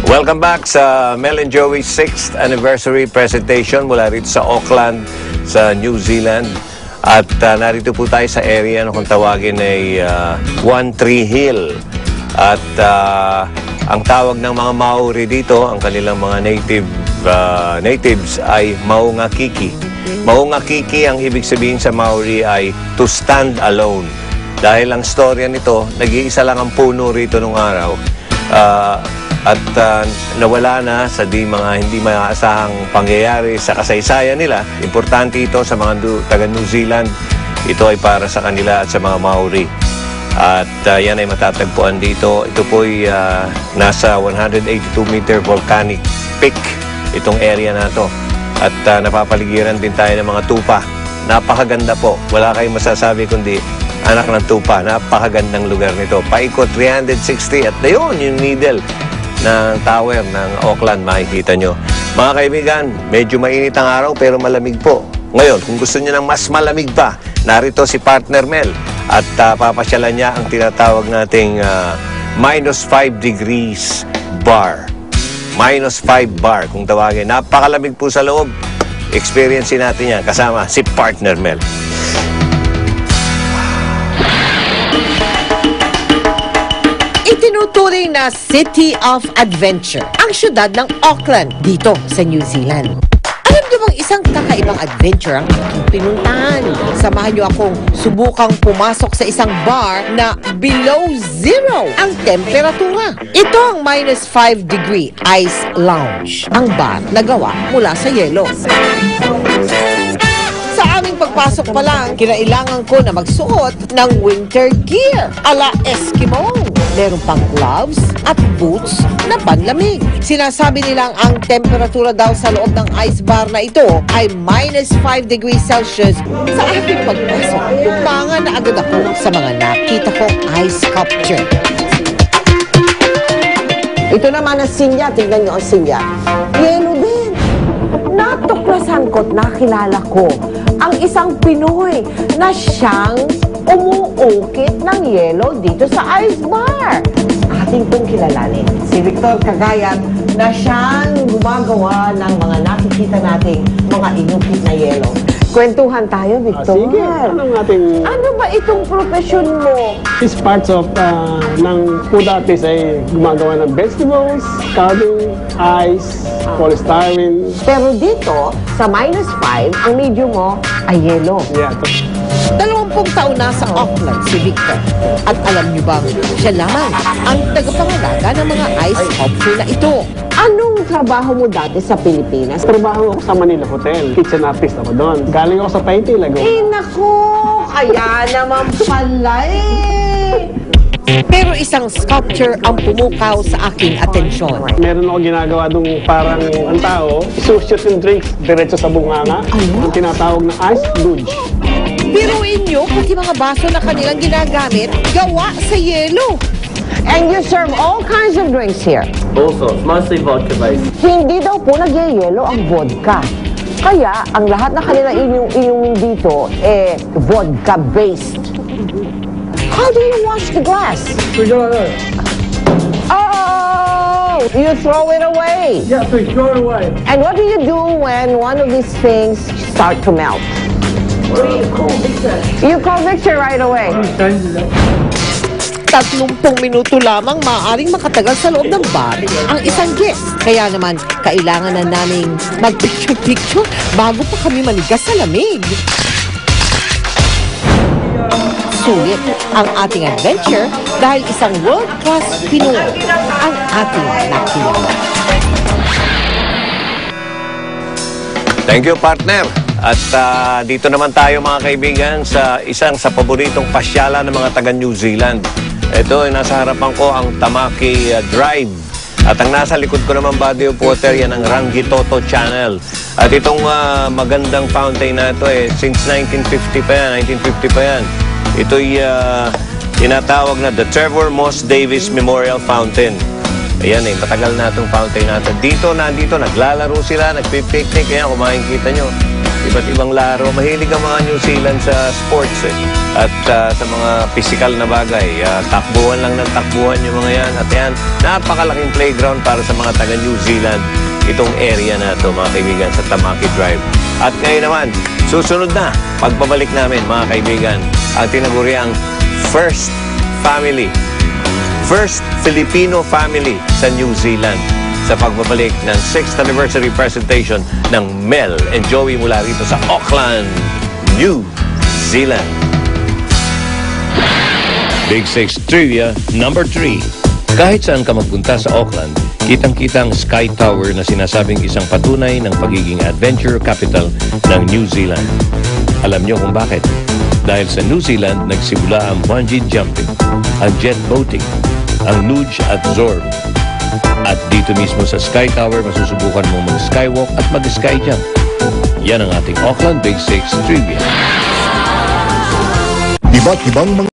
Welcome back sa Mel and Joey's 6th anniversary presentation mula rito sa Auckland, sa New Zealand. At narito po tayo sa area na kung tawagin ay One Tree Hill. At ang tawag ng mga Maori dito, ang kanilang mga natives ay Maungakiki. Maungakiki, ang ibig sabihin sa Maori ay to stand alone. Dahil ang storya nito, nag-iisa lang ang puno rito nung araw. At nawala na sa mga hindi maaasahang pangyayari sa kasaysayan nila. Importante ito sa mga taga New Zealand. Ito ay para sa kanila at sa mga Maori. At yan ay matatagpuan dito. Ito po ay nasa 182-meter volcanic peak, itong area na to. At napapaligiran din tayo ng mga tupa. Napakaganda po. Wala kayong masasabi kundi anak ng tupa. Napakagandang lugar nito. Paikot 360 at ayun, yung middle ng tower ng Auckland, makikita nyo. Mga kaibigan, medyo mainit ang araw pero malamig po. Ngayon, kung gusto niyo ng mas malamig pa, narito si Partner Mel at papasyalan niya ang tinatawag nating minus 5 degrees bar. Minus 5 bar, kung tawagin. Napakalamig po sa loob. Experience natin yan kasama si Partner Mel. Itinuturing na City of Adventure ang syudad ng Auckland dito sa New Zealand. Alam niyo bang isang kakaibang adventure ang aking pinuntahan? Samahan niyo akong subukang pumasok sa isang bar na below zero ang temperatura. Ito ang minus 5 degree ice lounge. Ang bar na gawa mula sa yelo. Sa aming pagpasok pa lang, kinailangan ko na magsuot ng winter gear ala Eskimo. Meron pang gloves at boots na panlamig. Sinasabi nilang ang temperatura daw sa loob ng ice bar na ito ay minus 5 degrees Celsius. Sa aking pagpasok, umangan na agad ako sa mga nakita kong ice sculpture. Ito naman ang sinya. Tingnan niyo ang sinya. Yelo din. Natuklasan ko't nakilala ko ang isang Pinoy na siyang umuukit ng yelo dito sa ice bar. Ating pong kilalanin si Victor Cagayat na siyang gumagawa ng mga nakikita nating mga inukit na yelo. Kwentuhan tayo, Victor. Sige, Ano ba itong profesyon mo? This parts of ng food artist ay gumagawa ng vegetables, carving, ice, polystyrene. Pero dito, sa minus 5, ang medium mo ay yelo. Yeah. 20 taon na sa Auckland si Victor. At alam niyo bang siya lamang ang tagapangalaga ng mga ice sculpture na ito. Anong trabaho mo dati sa Pilipinas? Trabaho ako sa Manila Hotel. Kitchen artist ako doon. Galing ako sa Paiti, Laguna. Naku! Kaya naman pala Pero isang sculpture ang pumukaw sa aking atensyon. Meron ako ginagawa doon parang ang tao, isushoot yung drinks diretso sa bunganga. Ang tinatawag na ice luge. Biruin nyo, pati mga baso na kanilang ginagamit, gawa sa yelo. And you serve all kinds of drinks here. All sorts, mostly vodka-based. Hindi daw po nagyayelo ang vodka. Kaya, ang lahat na kanila inumin dito, vodka-based. How do you wash the glass? Oh! You throw it away. Yeah, so throw it away. And what do you do when one of these things start to melt? You call Victor right away. 30 minuto lamang maaaring makatagal sa loob ng bar ang isang guest. Kaya naman, kailangan na naming mag-picture-picture bago pa kami maligas sa lamig. Sulit ang ating adventure dahil isang world-class Pinoy ang ating nakilala. Thank you, partner. At dito naman tayo mga kaibigan sa isang sa paboritong pasyala ng mga taga New Zealand. Ito ay nasa harapan ko ang Tamaki Drive. At ang nasa likod ko naman body of water, yan ang Rangitoto Channel. At itong magandang fountain na ito since 1950 pa yan, Ito'y tinatawag na the Trevor Moss Davis Memorial Fountain. Ayan matagal na itong fountain natin. Nandito, naglalaro sila, nagpipiknik. Ayan, kung makikita nyo. iba't ibang laro. Mahilig ang mga New Zealand sa sports eh. At sa mga physical na bagay. Takbuhan lang ng takbuhan yung mga yan. At yan, napakalaking playground para sa mga taga New Zealand. Itong area na ito, mga kaibigan, sa Tamaki Drive. At ngayon naman, susunod na, pagbabalik namin, mga kaibigan, ang tinaguriang First Family. First Filipino family sa New Zealand sa pagbabalik ng 6th anniversary presentation ng Mel and Joey mula rito sa Auckland, New Zealand. Big Six Trivia number 3. Kahit saan ka magpunta sa Auckland, kitang-kita ang Sky Tower na sinasabing isang patunay ng pagiging adventure capital ng New Zealand. Alam niyo kung bakit? Dahil sa New Zealand, nagsimula ang bungee jumping, ang jet boating, ang luge at zorb. At dito mismo sa Sky Tower, masusubukan mong mag-skywalk at mag-sky jump. Yan ang ating Auckland Big Six Trivia. Iba't ibang mga